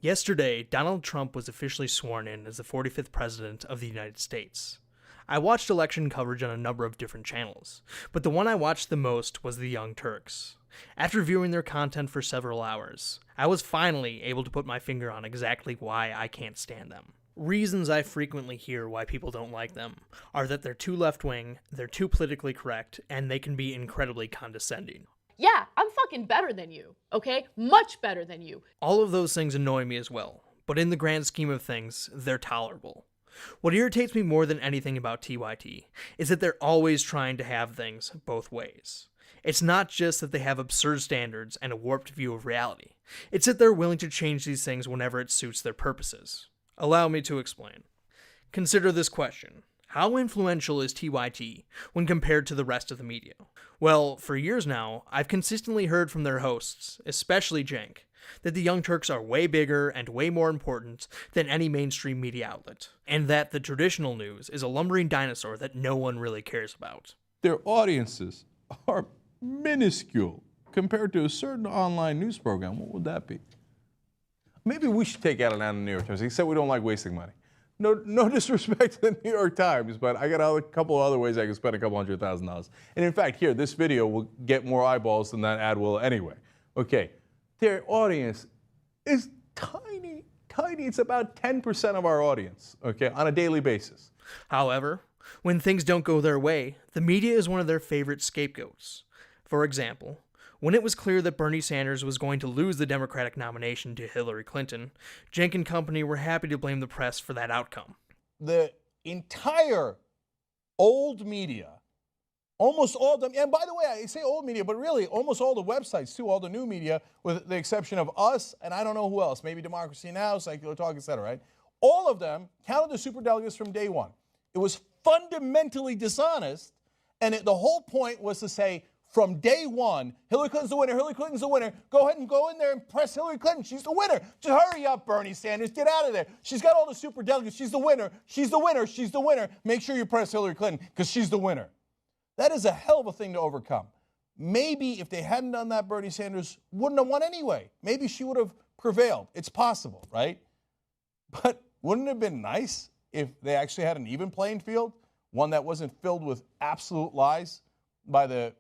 Yesterday, Donald Trump was officially sworn in as the 45th President of the United States. I watched election coverage on a number of different channels, but the one I watched the most was the Young Turks. After viewing their content for several hours, I was finally able to put my finger on exactly why I can't stand them. Reasons I frequently hear why people don't like them are that they're too left-wing, they're too politically correct, and they can be incredibly condescending. Yeah, I'm fucking better than you, okay? Much better than you. All of those things annoy me as well, but in the grand scheme of things, they're tolerable. What irritates me more than anything about TYT is that they're always trying to have things both ways. It's not just that they have absurd standards and a warped view of reality. It's that they're willing to change these things whenever it suits their purposes. Allow me to explain. Consider this question. How influential is TYT when compared to the rest of the media? Well, for years now, I've consistently heard from their hosts, especially Cenk, that the Young Turks are way bigger and way more important than any mainstream media outlet, and that the traditional news is a lumbering dinosaur that no one really cares about. Their audiences are minuscule compared to a certain online news program. What would that be? Maybe we should take out an ad on the New York Times. He said we don't like wasting money. No disrespect to the New York Times, but I got a couple of other ways I can spend a couple $100,000. And in fact, here, this video will get more eyeballs than that ad will anyway. Okay, their audience is tiny, tiny. It's about 10% of our audience, okay, on a daily basis. However, when things don't go their way, the media is one of their favorite scapegoats. For example, when it was clear that Bernie Sanders was going to lose the Democratic nomination to Hillary Clinton, Cenk and company were happy to blame the press for that outcome. The entire old media, almost all of them, and by the way, I say old media, but really almost all the websites too, all the new media, with the exception of us, and I don't know who else, maybe Democracy Now!, Secular Talk, etc., right? All of them counted the superdelegates from day one. It was fundamentally dishonest, and the whole point was to say, from day one, Hillary Clinton's the winner, Hillary Clinton's the winner. Go ahead and go in there and press Hillary Clinton. She's the winner. Just hurry up, Bernie Sanders. Get out of there. She's got all the superdelegates. She's the winner. She's the winner. She's the winner. Make sure you press Hillary Clinton because she's the winner. That is a hell of a thing to overcome. Maybe if they hadn't done that, Bernie Sanders wouldn't have won anyway. Maybe she would have prevailed. It's possible, right? But wouldn't it have been nice if they actually had an even playing field, one that wasn't filled with absolute lies by the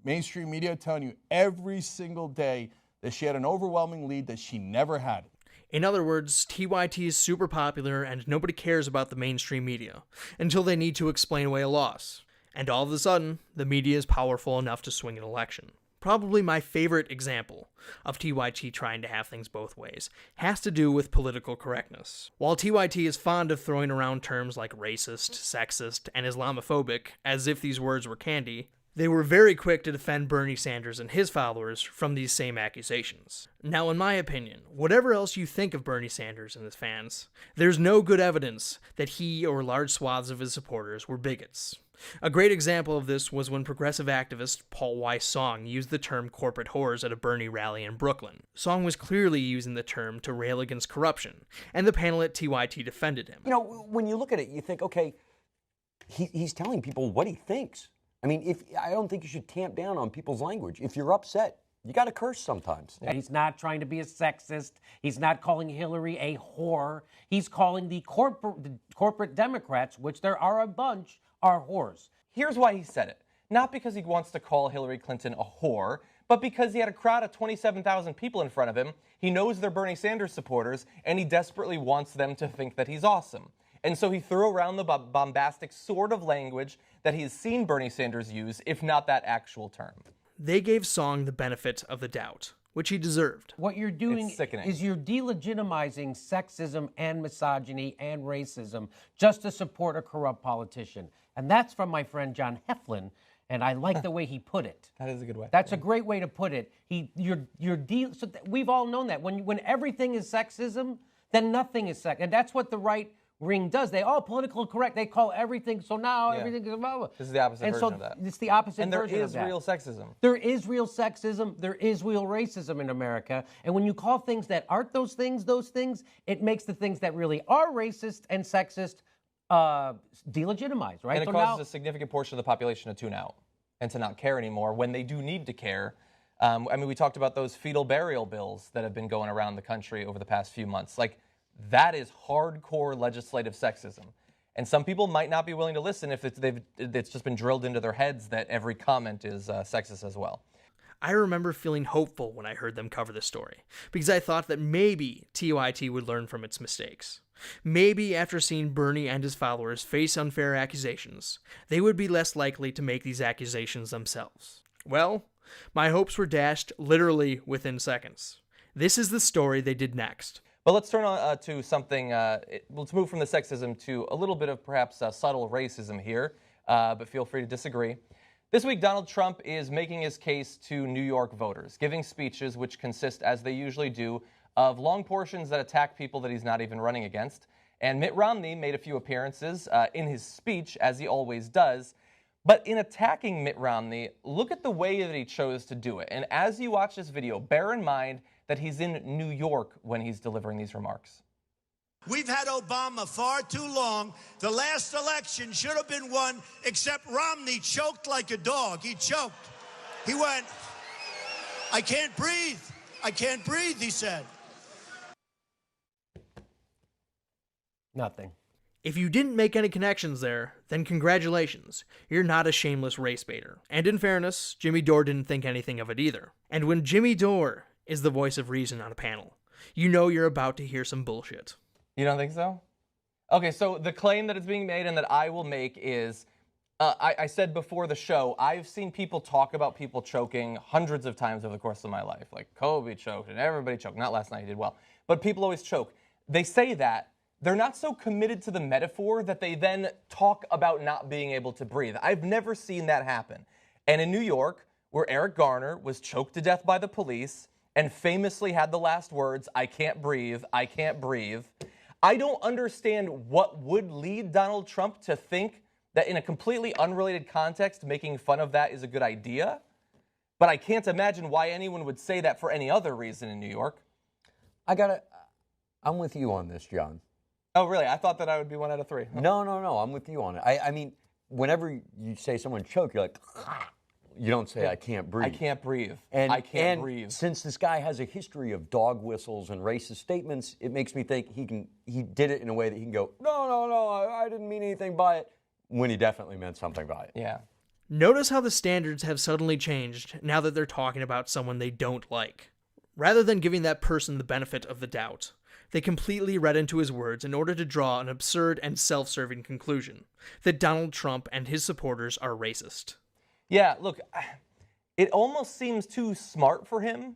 mainstream media telling you every single day that she had an overwhelming lead that she never had? In other words, TYT is super popular and nobody cares about the mainstream media until they need to explain away a loss. And all of a sudden, the media is powerful enough to swing an election. Probably my favorite example of TYT trying to have things both ways has to do with political correctness. While TYT is fond of throwing around terms like racist, sexist, and Islamophobic as if these words were candy, they were very quick to defend Bernie Sanders and his followers from these same accusations. Now, in my opinion, whatever else you think of Bernie Sanders and his fans, there's no good evidence that he or large swaths of his supporters were bigots. A great example of this was when progressive activist Paul Weiss Song used the term corporate whores at a Bernie rally in Brooklyn. Song was clearly using the term to rail against corruption, and the panel at TYT defended him. You know, when you look at it, you think, okay, he's telling people what he thinks. I mean, I don't think you should tamp down on people's language. If you're upset, you got to curse sometimes. And he's not trying to be a sexist. He's not calling Hillary a whore. He's calling the corporate Democrats, which there are a bunch, are whores. Here's why he said it. Not because he wants to call Hillary Clinton a whore, but because he had a crowd of 27,000 people in front of him. He knows they're Bernie Sanders supporters, and he desperately wants them to think that he's awesome. And so he threw around the bombastic sort of language that he's seen Bernie Sanders use, if not that actual term. They gave Song the benefit of the doubt, which he deserved. What you're doing is you're delegitimizing sexism and misogyny and racism just to support a corrupt politician. And that's from my friend John Heflin, and I like the way he put it. That is a good way. That's a great way to put it. We've all known that. When everything is sexism, then nothing is sex. And that's what the right ring does. They all political correct. They call everything, so now everything is blah, blah. This is the opposite version of that. It's the opposite version of that. And there is real sexism. There is real sexism. There is real racism in America. And when you call things that aren't those things, it makes the things that really are racist and sexist delegitimized, right? And it causes a significant portion of the population to tune out and to not care anymore when they do need to care. I mean, we talked about those fetal burial bills that have been going around the country over the past few months. Like, that is hardcore legislative sexism. And some people might not be willing to listen if it's just been drilled into their heads that every comment is sexist as well. I remember feeling hopeful when I heard them cover this story, because I thought that maybe TYT would learn from its mistakes. Maybe after seeing Bernie and his followers face unfair accusations, they would be less likely to make these accusations themselves. Well, my hopes were dashed literally within seconds. This is the story they did next. But let's turn on to something, let's move from the sexism to a little bit of perhaps subtle racism here, but feel free to disagree. This week, Donald Trump is making his case to New York voters, giving speeches which consist, as they usually do, of long portions that attack people that he's not even running against. And Mitt Romney made a few appearances in his speech, as he always does. But in attacking Mitt Romney, look at the way that he chose to do it. And as you watch this video, bear in mind that he's in New York when he's delivering these remarks. We've had Obama far too long. The last election should have been won, except Romney choked like a dog. He choked. He went, I can't breathe. I can't breathe, he said. Nothing. If you didn't make any connections there, then congratulations, you're not a shameless race baiter. And in fairness, Jimmy Dore didn't think anything of it either. And when Jimmy Dore is the voice of reason on a panel, you know you're about to hear some bullshit. You don't think so? Okay, so the claim that is being made and that I will make is, I said before the show, I've seen people talk about people choking hundreds of times over the course of my life. Like Kobe choked and everybody choked. Not last night, he did well. But people always choke. They say that. They're not so committed to the metaphor that they then talk about not being able to breathe. I've never seen that happen. And in New York, where Eric Garner was choked to death by the police and famously had the last words, I can't breathe, I can't breathe, I don't understand what would lead Donald Trump to think that in a completely unrelated context, making fun of that is a good idea. But I can't imagine why anyone would say that for any other reason in New York. I'm with you on this, John. Oh, really? I thought that I would be 1 out of 3. No, I'm with you on it. I mean, whenever you say someone choke, you're like, you don't say, I can't breathe. I can't breathe. And, I can't and breathe. Since this guy has a history of dog whistles and racist statements, it makes me think he did it in a way that he can go, no, I didn't mean anything by it, when he definitely meant something by it. Yeah. Notice how the standards have suddenly changed now that they're talking about someone they don't like. Rather than giving that person the benefit of the doubt, they completely read into his words in order to draw an absurd and self-serving conclusion that Donald Trump and his supporters are racist. Yeah, look, it almost seems too smart for him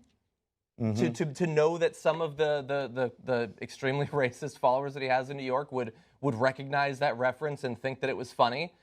to know that some of the extremely racist followers that he has in New York would recognize that reference and think that it was funny.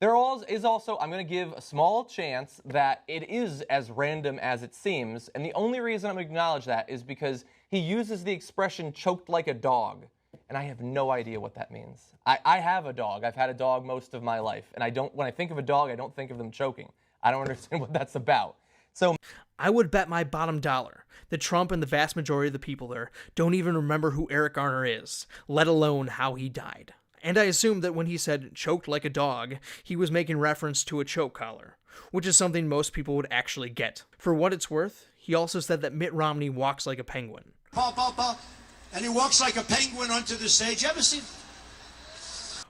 There is also, I'm going to give a small chance that it is as random as it seems, and the only reason I'm going to acknowledge that is because he uses the expression choked like a dog, and I have no idea what that means. I have a dog. I've had a dog most of my life, and when I think of a dog, I don't think of them choking. I don't understand what that's about. So I would bet my bottom dollar that Trump and the vast majority of the people there don't even remember who Eric Garner is, let alone how he died. And I assume that when he said choked like a dog, he was making reference to a choke collar, which is something most people would actually get. For what it's worth, he also said that Mitt Romney walks like a penguin. And he walks like a penguin onto the stage. You ever seen?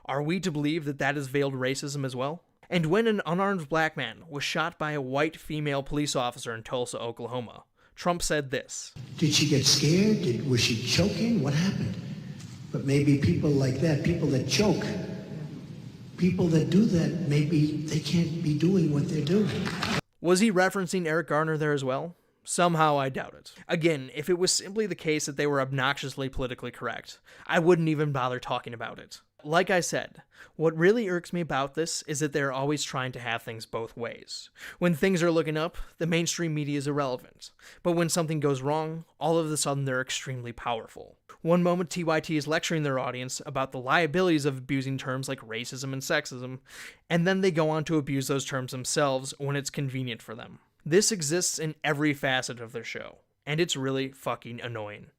Are we to believe that that is veiled racism as well? And when an unarmed black man was shot by a white female police officer in Tulsa, Oklahoma, Trump said this. Did she get scared? Was she choking? What happened? But maybe people like that, people that choke, people that do that, maybe they can't be doing what they're doing. Was he referencing Eric Garner there as well? Somehow I doubt it. Again, if it was simply the case that they were obnoxiously politically correct, I wouldn't even bother talking about it. Like I said, what really irks me about this is that they're always trying to have things both ways. When things are looking up, the mainstream media is irrelevant. But when something goes wrong, all of a sudden they're extremely powerful. One moment TYT is lecturing their audience about the liabilities of abusing terms like racism and sexism, and then they go on to abuse those terms themselves when it's convenient for them. This exists in every facet of their show, and it's really fucking annoying.